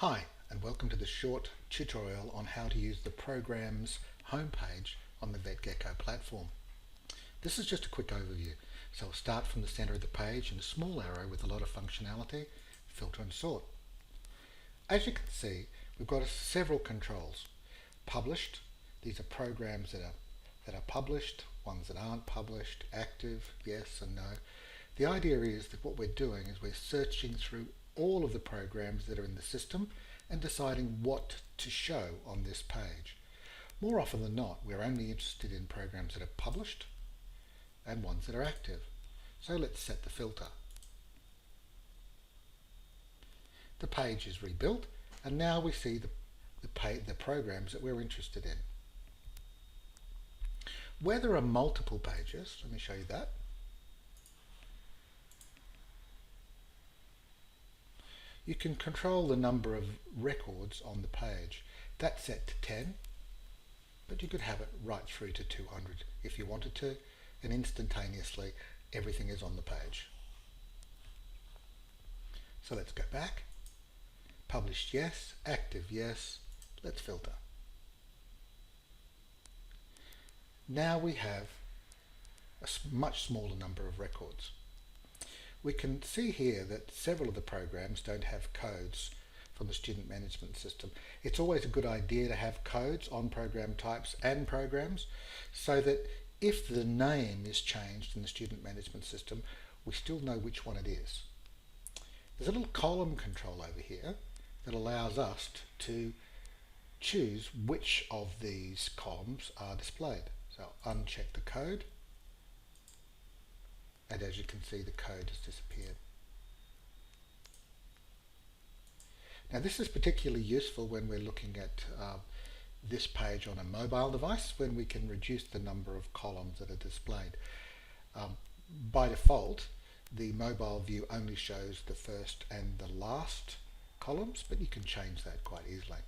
Hi, and welcome to this short tutorial on how to use the program's homepage on the VetGecko platform. This is just a quick overview, so I'll start from the center of the page and a small arrow with a lot of functionality, filter and sort. As you can see, we've got several controls. Published, these are programs that are published, ones that aren't published, active, yes and no. The idea is that what we're doing is we're searching through all of the programs that are in the system and deciding what to show on this page. More often than not, we're only interested in programs that are published and ones that are active. So let's set the filter. The page is rebuilt, and now we see the programs that we're interested in. Where there are multiple pages, let me show you that. You can control the number of records on the page. That's set to 10, but you could have it right through to 200 if you wanted to, and instantaneously everything is on the page. So let's go back. Published, yes. Active, yes. Let's filter. Now we have a much smaller number of records. We can see here that several of the programs don't have codes from the student management system. It's always a good idea to have codes on program types and programs so that if the name is changed in the student management system, we still know which one it is. There's a little column control over here that allows us to choose which of these columns are displayed. So I'll uncheck the code. And as you can see, the code has disappeared. Now this is particularly useful when we're looking at this page on a mobile device, when we can reduce the number of columns that are displayed. By default, the mobile view only shows the first and the last columns, but you can change that quite easily.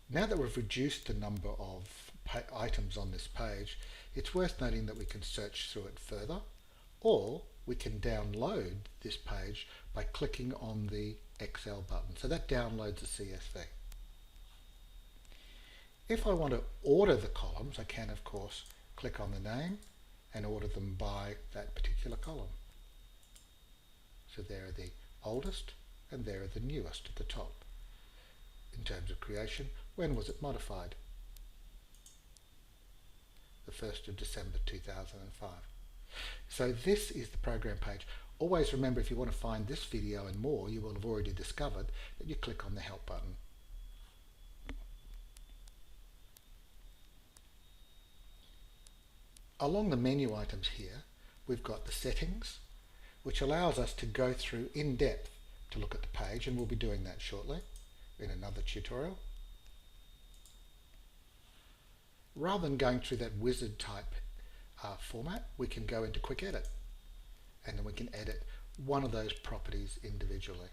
Now that we've reduced the number of items on this page, it's worth noting that we can search through it further, or we can download this page by clicking on the Excel button. So that downloads a CSV. If I want to order the columns, I can of course click on the name and order them by that particular column. So there are the oldest and there are the newest at the top. In terms of creation, when was it modified? The 1st of December 2005. So this is the program page. Always remember, if you want to find this video and more, you will have already discovered that you click on the help button. Along the menu items here, we've got the settings, which allows us to go through in depth to look at the page, and we'll be doing that shortly in another tutorial. Rather than going through that wizard type format, we can go into quick edit, and then we can edit one of those properties individually.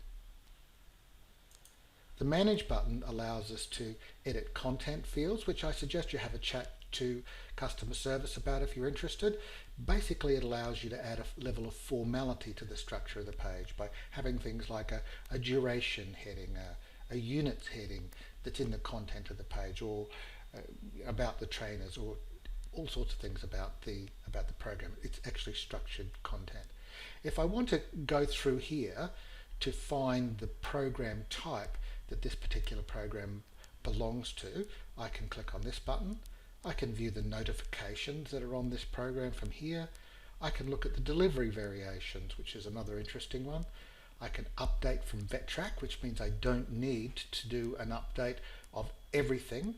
The manage button allows us to edit content fields, which I suggest you have a chat to customer service about if you're interested. Basically, it allows you to add a level of formality to the structure of the page by having things like a duration heading, a units heading that's in the content of the page, or about the trainers, or all sorts of things about the program. It's actually structured content. If I want to go through here to find the program type that this particular program belongs to, I can click on this button. I can view the notifications that are on this program from here. I can look at the delivery variations, which is another interesting one. I can update from VetTrack, which means I don't need to do an update of everything.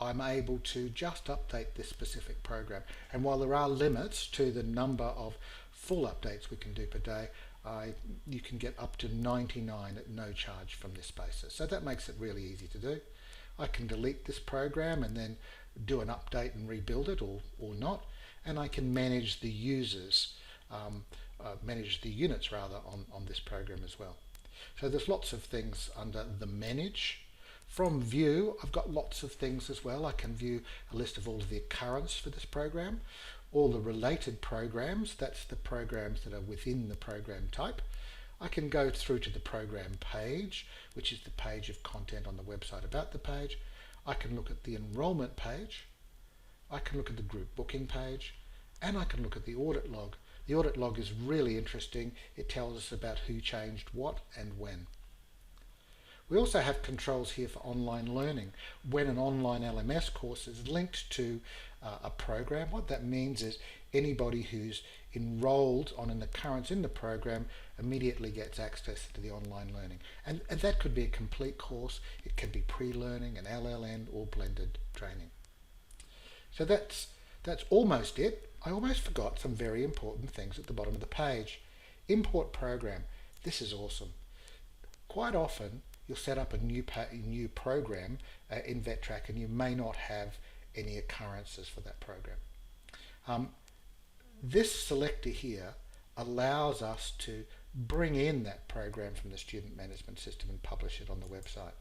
I'm able to just update this specific program. And while there are limits to the number of full updates we can do per day, you can get up to 99 at no charge from this basis. So that makes it really easy to do. I can delete this program and then do an update and rebuild it, or not. And I can manage the users, manage the units rather on this program as well. So there's lots of things under the manage. From view, I've got lots of things as well. I can view a list of all of the occurrence for this program, all the related programs, that's the programs that are within the program type. I can go through to the program page, which is the page of content on the website about the page. I can look at the enrollment page. I can look at the group booking page, and I can look at the audit log. The audit log is really interesting. It tells us about who changed what and when. We also have controls here for online learning. When an online LMS course is linked to a program, what that means is anybody who's enrolled on an occurrence in the program immediately gets access to the online learning. And that could be a complete course, it can be pre-learning, an LLN, or blended training. So that's almost it. I almost forgot some very important things at the bottom of the page. Import program. This is awesome. Quite often you'll set up a new program in VetTrack and you may not have any occurrences for that program. This selector here allows us to bring in that program from the student management system and publish it on the website.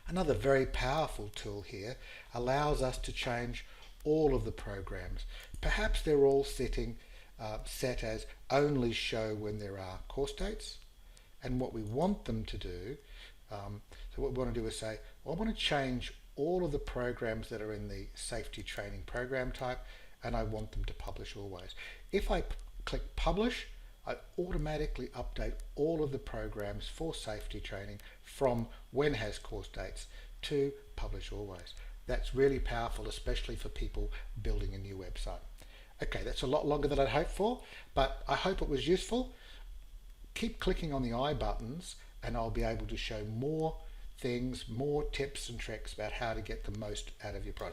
Another very powerful tool here allows us to change all of the programs. Perhaps they're all set as only show when there are course dates, and what we want them to do, so what we want to do is say, well, I want to change all of the programs that are in the safety training program type, and I want them to publish always. If I click publish, I automatically update all of the programs for safety training from when has course dates to publish always. That's really powerful, especially for people building a new website. Okay, that's a lot longer than I'd hoped for, but I hope it was useful. Keep clicking on the I buttons and I'll be able to show more things, more tips and tricks about how to get the most out of your product.